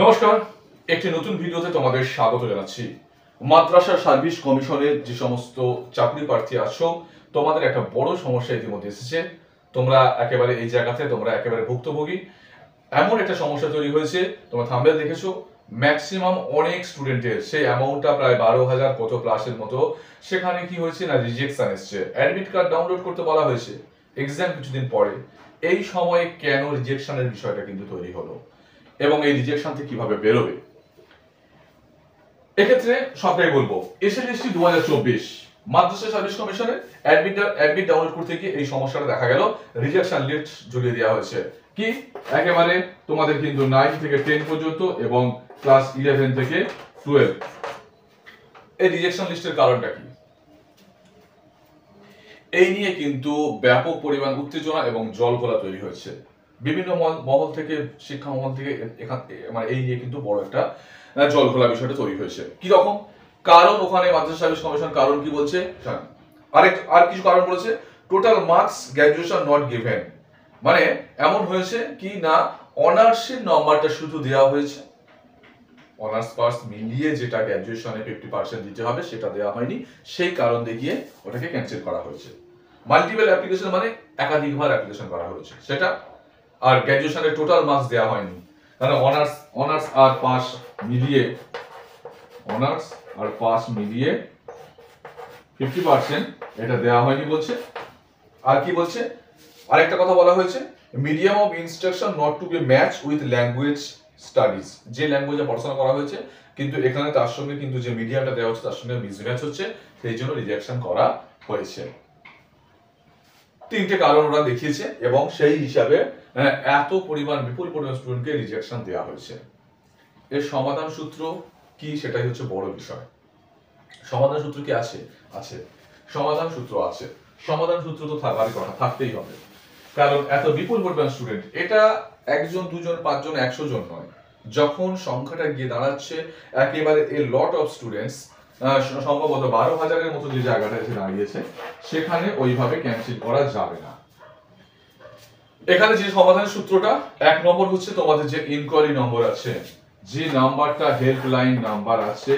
নমস্কার, একটি নতুন ভিডিওতে তোমাদের স্বাগত জানাচ্ছি। মাদ্রাসা সার্ভিস কমিশনের যে সমস্ত চাকরি প্রার্থী আছো, তোমাদের একটা বড় সমস্যা ইতিমধ্যে এসেছে। তোমরা একেবারে এই জায়গাতে একেবারে ভুক্তভোগী। এমন একটা সমস্যা তৈরি হয়েছে, তোমরা থাম্বনেল দেখেছো, ম্যাক্সিমাম অনেক স্টুডেন্টের সেই অ্যামাউন্টটা প্রায় 12,000 কত প্লাসের মতো। সেখানে কি হয়েছে না, রিজেকশন এসছে। অ্যাডমিট কার্ড ডাউনলোড করতে বলা হয়েছে, এক্সাম কিছুদিন পরে। এই সময়ে কেন রিজেকশনের বিষয়টা কিন্তু তৈরি হলো এবং এই রিজেকশন থেকে কিভাবে বেরোবে, এক্ষেত্রে সবটাই বলবো। এসএলএসটি 2024 মাদ্রাসা সার্ভিস কমিশনের অ্যাডমিট ডাউনলোড করতে গিয়ে এই সমস্যাটা দেখা গেল। রিজেকশন লিস্ট ঝুলিয়ে দেওয়া হয়েছে। কি একেবারে তোমাদের কিন্তু 9 থেকে 10 পর্যন্ত এবং ক্লাস 11 থেকে 12। এই রিজেকশন লিস্টের কারণটা কি, এই নিয়ে কিন্তু ব্যাপক পরিমাণ উত্তেজনা এবং জলঘোলা তৈরি হয়েছে বিভিন্ন মহল থেকে, শিক্ষা মহল থেকে। মানে এই নিয়ে কিন্তু বড় একটা জলঘোলা বিষয়টা তৈরি হয়েছে। কি রকম কারণ, ওখানে মাদ্রাসা সার্ভিস কমিশন কারণ কি বলছে, আর কিছু কারণ বলেছে। Total marks graduation not given, মানে এমন হয়েছে কি না, অনার্সের নম্বরটা শুধু দেওয়া হয়েছে, অনার্স পাস মিলিয়ে যেটা গ্র্যাজুয়েশনে 50% দিতে হবে সেটা দেওয়া হয়নি। সেই কারণ দেখিয়ে ওটাকে ক্যান্সেল করা হয়েছে। মাল্টিপল অ্যাপ্লিকেশন মানে একাধিকবার অ্যাপ্লিকেশন করা হয়েছে সেটা, আর গ্র্যাজুয়েশনের টোটাল মার্কস দেওয়া হয়নি। মানে অনার্স আর পাস মিলিয়ে 50% এটা দেওয়া হয়নি বলছে। আর কি বলছে, আরেকটা কথা বলা হয়েছে, medium of instruction not to be match with language studies. যে ল্যাঙ্গুয়েজে পড়াশোনা করা হয়েছে কিন্তু এখানে তার সঙ্গে কিন্তু যে মিডিয়ামটা দেওয়া হচ্ছে তার সঙ্গে মিসম্যাচ হচ্ছে, সেই জন্য রিজেকশন করা হয়েছে। তিনটে কারণ ওরা দেখিয়েছে এবং সেই হিসাবে বিপুল পরিমাণ স্টুডেন্টকে রিজেকশন দেওয়া হয়েছে। এর সমাধান সূত্র কি, সেটাই হচ্ছে বড় বিষয়। সমাধান সূত্র কি আছে? সমাধান সূত্র আছে। সমাধান সূত্র তো থাকার কথা, থাকতেই হবে, কারণ এত বিপুল পরিমাণ স্টুডেন্ট, এটা একজন, দুজন, পাঁচজন, 100 জন নয়। যখন সংখ্যাটা গিয়ে দাঁড়াচ্ছে একেবারে এ লট অফ স্টুডেন্টস, সম্ভবত 12,000-এর মতো যে জায়গাটা এসে দাঁড়িয়েছে, সেখানে ওইভাবে ক্যান্সেল করা যাবে না। এখানে যে সমাধান সূত্রটা, 1 নম্বর হচ্ছে তোমাদের যে ইনকোয়ারি নম্বর আছে, যে নাম্বারটা হেল্পলাইন নাম্বার আছে,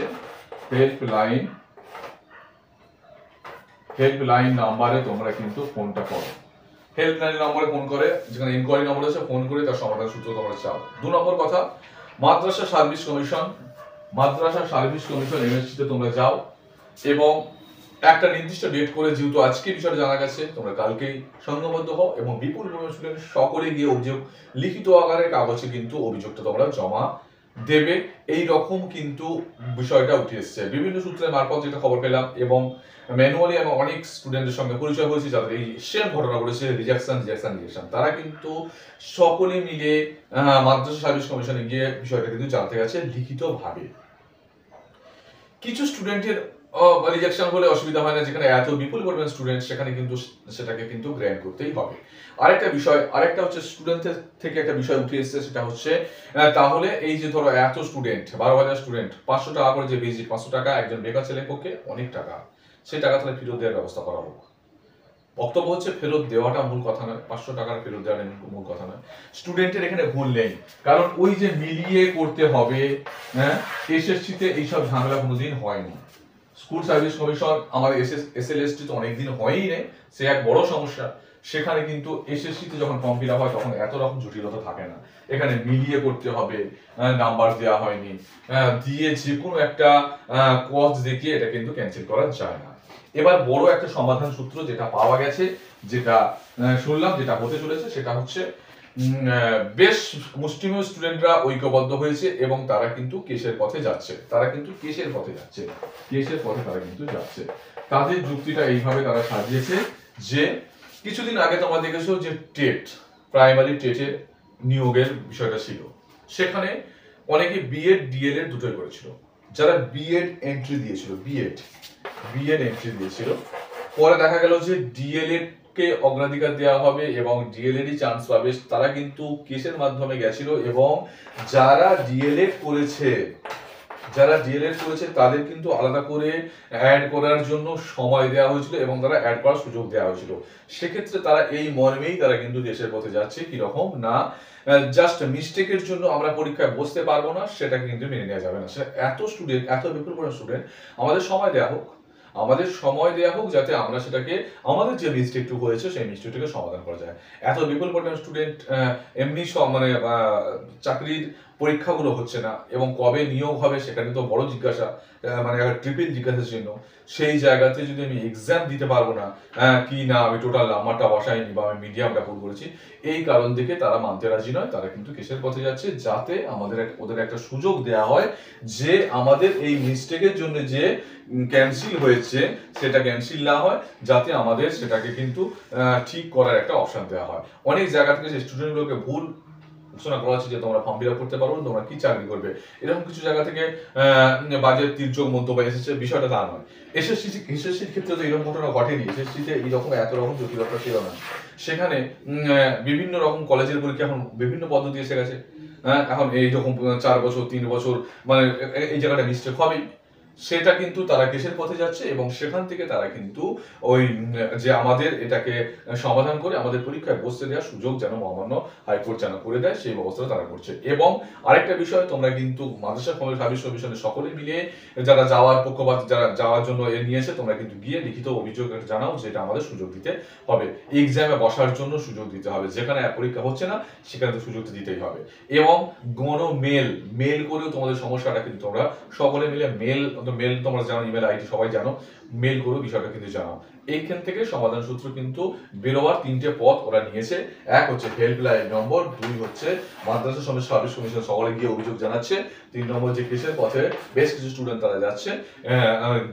হেল্পলাইন নাম্বারে তোমরা কিন্তু ফোনটা করো। হেল্পলাইন নম্বরে ফোন করে, যেখানে ইনকোয়ারি নম্বর আছে, ফোন করে তার সমাধান সূত্র তোমরা চাও। 2 নম্বর কথা, মাদ্রাসা সার্ভিস কমিশন এমএসসি তে তোমরা যাও এবং একটা নির্দিষ্ট ডেট করে, যেহেতু আজকে বিষয়টা জানা গেছে, তোমরা কালকেই সংঘবদ্ধ হও এবং বিপুল পরিমাণ স্টুডেন্ট সকলে গিয়ে অভিযোগ লিখিত আকারে কাগজে কিন্তু অভিযোগটা তোমরা জমা দেবে। এই রকম কিন্তু বিষয়টা উঠে এসছে বিভিন্ন সূত্রের মারফত, যেটা খবর পেলাম, এবং ম্যানুয়ালি এবং অনেক স্টুডেন্টের সঙ্গে পরিচয় হয়েছে যাদের এই সেম ঘটনা ঘটেছে, রিজেকশন। তারা কিন্তু সকলে মিলে মাদ্রাসা সার্ভিস কমিশনে গিয়ে বিষয়টা কিন্তু জানতে গেছে লিখিতভাবে। কিছু স্টুডেন্টের রিজেকশন হলে অসুবিধা হয় না, যেখানে এত বিপুল পরিমাণ স্টুডেন্ট, সেখানে কিন্তু সেটাকে কিন্তু গ্র্যান্ট করতেই হবে। আরেকটা হচ্ছে স্টুডেন্টদের থেকে একটা বিষয় উঠে এসেছে, সেটা হচ্ছে তাহলে এই যে ধরো এত স্টুডেন্ট, 12,000 স্টুডেন্ট, 500 টাকা করে যে ভিজিট, 500 টাকা একজন বেকার ছেলের পক্ষে অনেক টাকা। সেই টাকা তাহলে ফেরত দেওয়ার ব্যবস্থা করা হোক। বক্তব্য হচ্ছে ফেরত দেওয়াটা মূল কথা নয়, 500 টাকার ফেরত দেওয়াটা মূল কথা নয়। স্টুডেন্টের এখানে ভুল নেই, কারণ ওই যে মিলিয়ে করতে হবে, এসএসসিতে এইসব ঝামেলা কোনোদিন হয়নি। স্কুল সার্ভিস কমিশন আমাদের এসএলএসটি তো অনেকদিন হয়ই নেই, সে এক বড় সমস্যা। সেখানে কিন্তু এসএসসিতে যখন ফর্ম ফিল আপ হয় তখন এত রকম জটিলতা থাকে না। এখানে মিলিয়ে করতে হবে, নাম্বার দেওয়া হয়নি, দিয়ে যে কোনো একটা কজ দেখিয়ে এটা কিন্তু ক্যান্সেল করা যায় না। এবার বড় একটা সমাধান সূত্র যেটা পাওয়া গেছে, যেটা শুনলাম, যেটা হতে চলেছে, সেটা হচ্ছে বেশ মুষ্টিমেয় স্টুডেন্টরা ঐক্যবদ্ধ হয়েছে এবং তারা কিন্তু কেসের পথে যাচ্ছে। তাদের যুক্তিটা এইভাবে তারা সাজিয়েছে যে, কিছুদিন আগে তোমরা দেখেছো যে প্রাইমারি টেটের নিয়োগের বিষয়টা ছিল, সেখানে অনেকে বিএড ডিএলএড দুটোই করেছিল। যারা বিএড এন্ট্রি দিয়েছিল, পরে দেখা গেল যে ডিএলএড কে অগ্রাধিকার দেওয়া হবে এবং ডিএলএডই চান্স পাবে, তারা কিন্তু কেসের মাধ্যমে গেছিল এবং যারা ডিএলএড করেছে যারা ডিএলএড করেছে তাদের কিন্তু আলাদা করে অ্যাড করার জন্য সময় দেওয়া হয়েছিল এবং তারা অ্যাড করার সুযোগ দেওয়া হয়েছিল। সেক্ষেত্রে তারা এই মর্মেই তারা কিন্তু দেশের পথে যাচ্ছে, কিরকম না জাস্ট মিস্টেকের জন্য আমরা পরীক্ষায় বসতে পারবো না, সেটা কিন্তু মেনে নেওয়া যাবে না। এত স্টুডেন্ট, এত বিপুল পরিমাণ স্টুডেন্ট, আমাদের সময় দেওয়া হোক, আমাদের সময় দেওয়া হোক যাতে আমরা সেটাকে, আমাদের যে মিস্টেকটুকু হয়েছে সেই মিস্টেকটাকে সমাধান করা যায়। এত বিপুল পরিমাণ স্টুডেন্ট এমনি মানে চাকরির পরীক্ষাগুলো হচ্ছে না এবং কবে নিয়োগ হবে সেখানে তো বড় জিজ্ঞাসা, মানে ট্রিপল জিজ্ঞাসার চিহ্ন। সেই জায়গাতে যদি আমি এক্সাম দিতে পারবো না, কি না আমি টোটাল নাম্বারটা বসাইনি বা আমি মিডিয়ামটা ভুল করেছি, এই কারণ থেকে তারা মানতে রাজি নয়। তারা কিন্তু কেসের পথে যাচ্ছে যাতে আমাদের ওদের একটা সুযোগ দেওয়া হয় যে আমাদের এই মিস্টেকের জন্য যে ক্যান্সেল হয়েছে সেটা ক্যান্সেল না হয়, যাতে আমাদের সেটাকে কিন্তু ঠিক করার একটা অপশন দেওয়া হয়। অনেক জায়গা থেকে সেই স্টুডেন্টগুলোকে ভুল ঘোষণা করা হচ্ছে যে তোমরা ফর্ম ফিল আপ করতে পারো, তোমরা কি চাকরি করবে, এরকম কিছু জায়গা থেকে বাজে তির্যক মন্তব্য এসেছে। বিষয়টা তা নয়। এসএসসির ক্ষেত্রে তো এরকম ঘটনা ঘটেনি। এসএসসিতে এইরকম এত রকম জটিলতা ছিল না। সেখানে বিভিন্ন রকম কলেজের পরীক্ষা এখন বিভিন্ন পদ্ধতি এসে গেছে। এখন এইরকম 4 বছর 3 বছর, মানে এই জায়গাটা মিস্টেক হবেই। সেটা কিন্তু তারা কেসের পথে যাচ্ছে এবং সেখান থেকে তারা কিন্তু ওই যে আমাদের এটাকে সমাধান করে আমাদের পরীক্ষায় বসতে দেওয়ার সুযোগ যেন মহামান্য হাইকোর্ট যেন করে দেয়, সেই ব্যবস্থাটা তারা করছে। এবং আরেকটা বিষয়, তোমরা কিন্তু মাদ্রাসা সার্ভিস কমিশনের সকলে মিলে যারা যাওয়ার পক্ষপাত, যারা যাওয়ার জন্য নিয়েছে, তোমরা কিন্তু গিয়ে লিখিত অভিযোগ জানাও যে এটা আমাদের সুযোগ দিতে হবে, এক্সামে বসার জন্য সুযোগ দিতে হবে। যেখানে পরীক্ষা হচ্ছে না সেখানে তো সুযোগ দিতেই হবে। এবং মেল করেও তোমাদের সমস্যাটা কিন্তু তোমরা সকলে মিলে মেল তোমরা জানো, ইমেল আইডি সবাই জানো, মেল করেও বিষয়টা কিন্তু জানাও। এইখান থেকে সমাধান সূত্র কিন্তু বেরোবার 3টে পথ ওরা নিয়েছে। এক হচ্ছে হেল্পলাইন নম্বর, 2 হচ্ছে মাদ্রাসা সার্ভিস কমিশন সকলে গিয়ে অভিযোগ জানাচ্ছে, 3 নম্বর যে কেসের পথে বেশ কিছু স্টুডেন্ট তারা যাচ্ছে,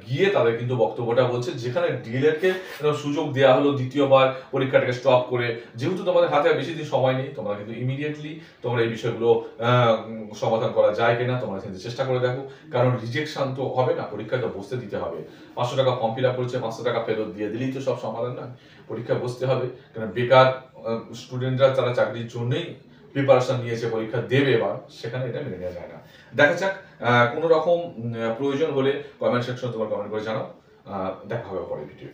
গিয়ে তাদের কিন্তু বক্তব্যটা বলছে। যেখানে ডিএলএড কে সুযোগ দেওয়া হলো দ্বিতীয়বার পরীক্ষাটাকে স্টপ করে, যেহেতু তোমাদের হাতে বেশি দিন সময় নেই, তোমরা কিন্তু ইমিডিয়েটলি তোমরা এই বিষয়গুলো সমাধান করা যায় কিনা তোমরা কিন্তু চেষ্টা করে দেখো। কারণ রিজেকশন তো হবে না, পরীক্ষায় তো বসতে দিতে হবে। 500 টাকা ফর্ম ফিল আপ করেছে, 500 টাকা ফেরত দিয়ে দিলেই তো সব সমাধান না। পরীক্ষায় বসতে হবে, কারণ বেকার স্টুডেন্টরা তারা চাকরির জন্যই প্রিপারেশন নিয়েছে, পরীক্ষা দেবে, এবার সেখানে এটা মেনে নেওয়া যায় না। দেখা যাক, কোনো রকম প্রয়োজন হলে কমেন্ট সেকশনে তোমার কমেন্ট করে জানাও। দেখা হবে পরের ভিডিও।